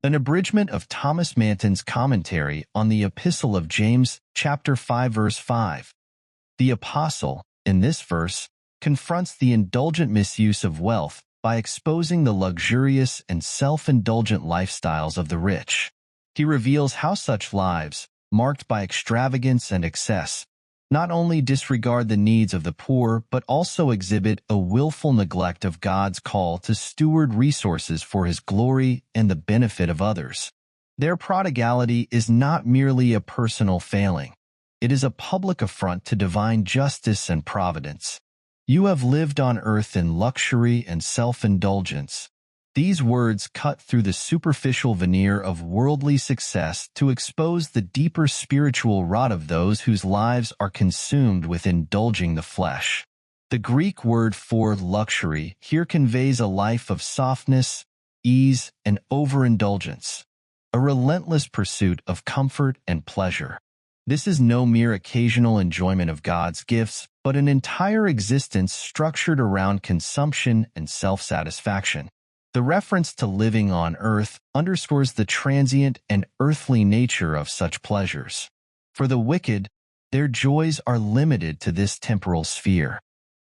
An abridgment of Thomas Manton's commentary on the Epistle of James, chapter 5, verse 5. The Apostle, in this verse, confronts the indulgent misuse of wealth by exposing the luxurious and self-indulgent lifestyles of the rich. He reveals how such lives, marked by extravagance and excess, not only disregard the needs of the poor but also exhibit a willful neglect of God's call to steward resources for His glory and the benefit of others. Their prodigality is not merely a personal failing. It is a public affront to divine justice and providence. You have lived on earth in luxury and self-indulgence. These words cut through the superficial veneer of worldly success to expose the deeper spiritual rot of those whose lives are consumed with indulging the flesh. The Greek word for luxury here conveys a life of softness, ease, and overindulgence, a relentless pursuit of comfort and pleasure. This is no mere occasional enjoyment of God's gifts, but an entire existence structured around consumption and self-satisfaction. The reference to living on earth underscores the transient and earthly nature of such pleasures. For the wicked, their joys are limited to this temporal sphere.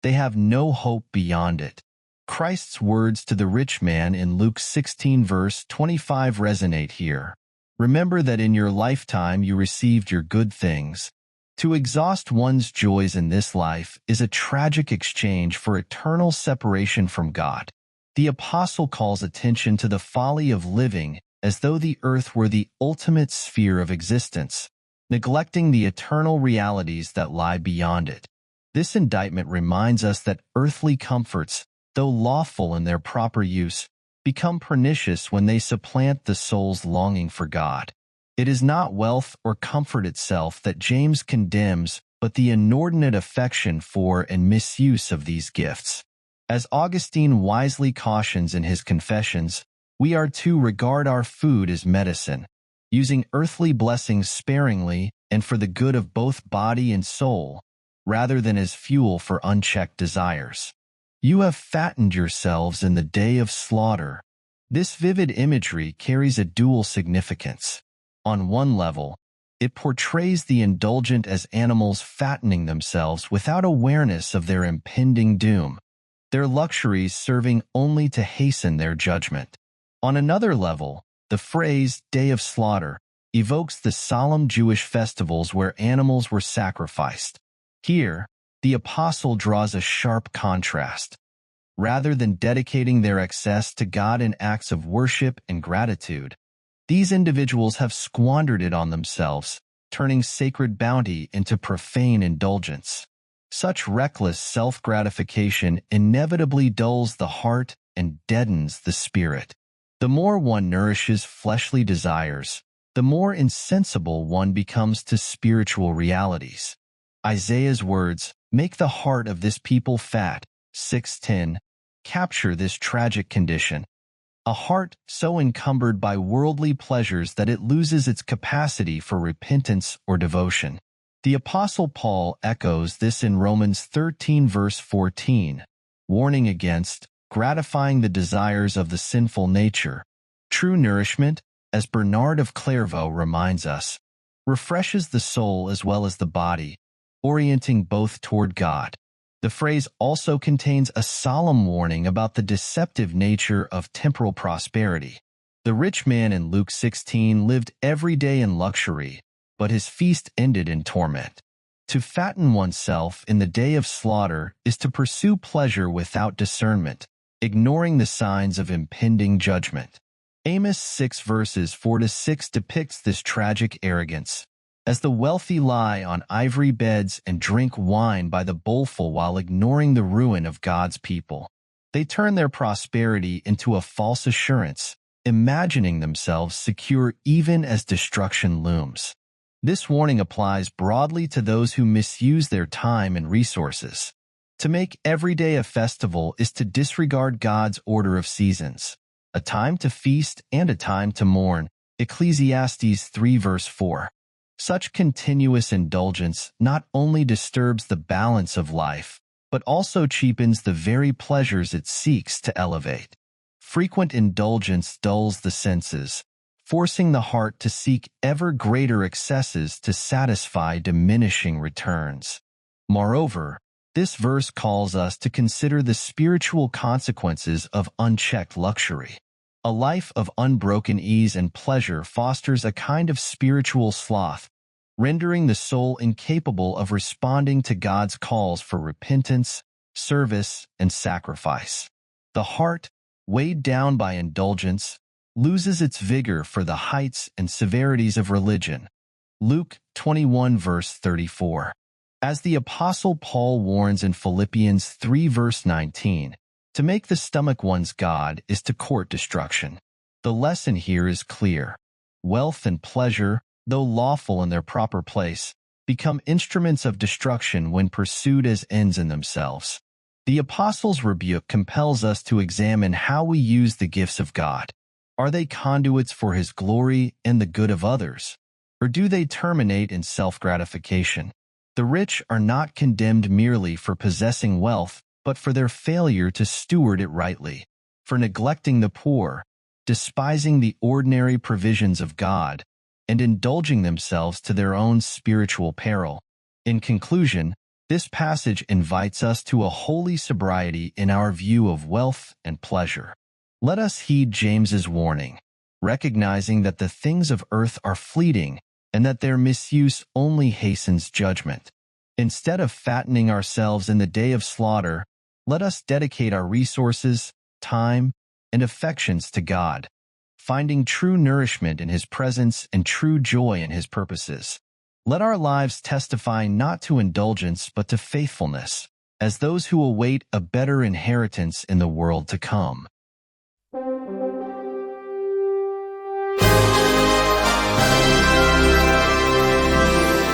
They have no hope beyond it. Christ's words to the rich man in Luke 16 verse 25 resonate here. Remember that in your lifetime you received your good things. To exhaust one's joys in this life is a tragic exchange for eternal separation from God. The Apostle calls attention to the folly of living as though the earth were the ultimate sphere of existence, neglecting the eternal realities that lie beyond it. This indictment reminds us that earthly comforts, though lawful in their proper use, become pernicious when they supplant the soul's longing for God. It is not wealth or comfort itself that James condemns, but the inordinate affection for and misuse of these gifts. As Augustine wisely cautions in his Confessions, we are to regard our food as medicine, using earthly blessings sparingly and for the good of both body and soul, rather than as fuel for unchecked desires. You have fattened yourselves in the day of slaughter. This vivid imagery carries a dual significance. On one level, it portrays the indulgent as animals fattening themselves without awareness of their impending doom, their luxuries serving only to hasten their judgment. On another level, the phrase "day of slaughter" evokes the solemn Jewish festivals where animals were sacrificed. Here, the Apostle draws a sharp contrast. Rather than dedicating their excess to God in acts of worship and gratitude, these individuals have squandered it on themselves, turning sacred bounty into profane indulgence. Such reckless self-gratification inevitably dulls the heart and deadens the spirit. The more one nourishes fleshly desires, the more insensible one becomes to spiritual realities. Isaiah's words, "Make the heart of this people fat," 6:10, capture this tragic condition. A heart so encumbered by worldly pleasures that it loses its capacity for repentance or devotion. The Apostle Paul echoes this in Romans 13 verse 14, warning against gratifying the desires of the sinful nature. True nourishment, as Bernard of Clairvaux reminds us, refreshes the soul as well as the body, orienting both toward God. The phrase also contains a solemn warning about the deceptive nature of temporal prosperity. The rich man in Luke 16 lived every day in luxury, but his feast ended in torment. To fatten oneself in the day of slaughter is to pursue pleasure without discernment, ignoring the signs of impending judgment. Amos 6 verses 4-6 depicts this tragic arrogance. As the wealthy lie on ivory beds and drink wine by the bowlful while ignoring the ruin of God's people, they turn their prosperity into a false assurance, imagining themselves secure even as destruction looms. This warning applies broadly to those who misuse their time and resources. To make every day a festival is to disregard God's order of seasons, a time to feast and a time to mourn, Ecclesiastes 3 verse 4. Such continuous indulgence not only disturbs the balance of life, but also cheapens the very pleasures it seeks to elevate. Frequent indulgence dulls the senses, forcing the heart to seek ever greater excesses to satisfy diminishing returns. Moreover, this verse calls us to consider the spiritual consequences of unchecked luxury. A life of unbroken ease and pleasure fosters a kind of spiritual sloth, rendering the soul incapable of responding to God's calls for repentance, service, and sacrifice. The heart, weighed down by indulgence, loses its vigor for the heights and severities of religion. Luke 21 verse 34. As the Apostle Paul warns in Philippians 3 verse 19, to make the stomach one's god is to court destruction. The lesson here is clear. Wealth and pleasure, though lawful in their proper place, become instruments of destruction when pursued as ends in themselves. The Apostle's rebuke compels us to examine how we use the gifts of God. Are they conduits for His glory and the good of others, or do they terminate in self-gratification? The rich are not condemned merely for possessing wealth, but for their failure to steward it rightly, for neglecting the poor, despising the ordinary provisions of God, and indulging themselves to their own spiritual peril. In conclusion, this passage invites us to a holy sobriety in our view of wealth and pleasure. Let us heed James's warning, recognizing that the things of earth are fleeting and that their misuse only hastens judgment. Instead of fattening ourselves in the day of slaughter, let us dedicate our resources, time, and affections to God, finding true nourishment in His presence and true joy in His purposes. Let our lives testify not to indulgence but to faithfulness, as those who await a better inheritance in the world to come.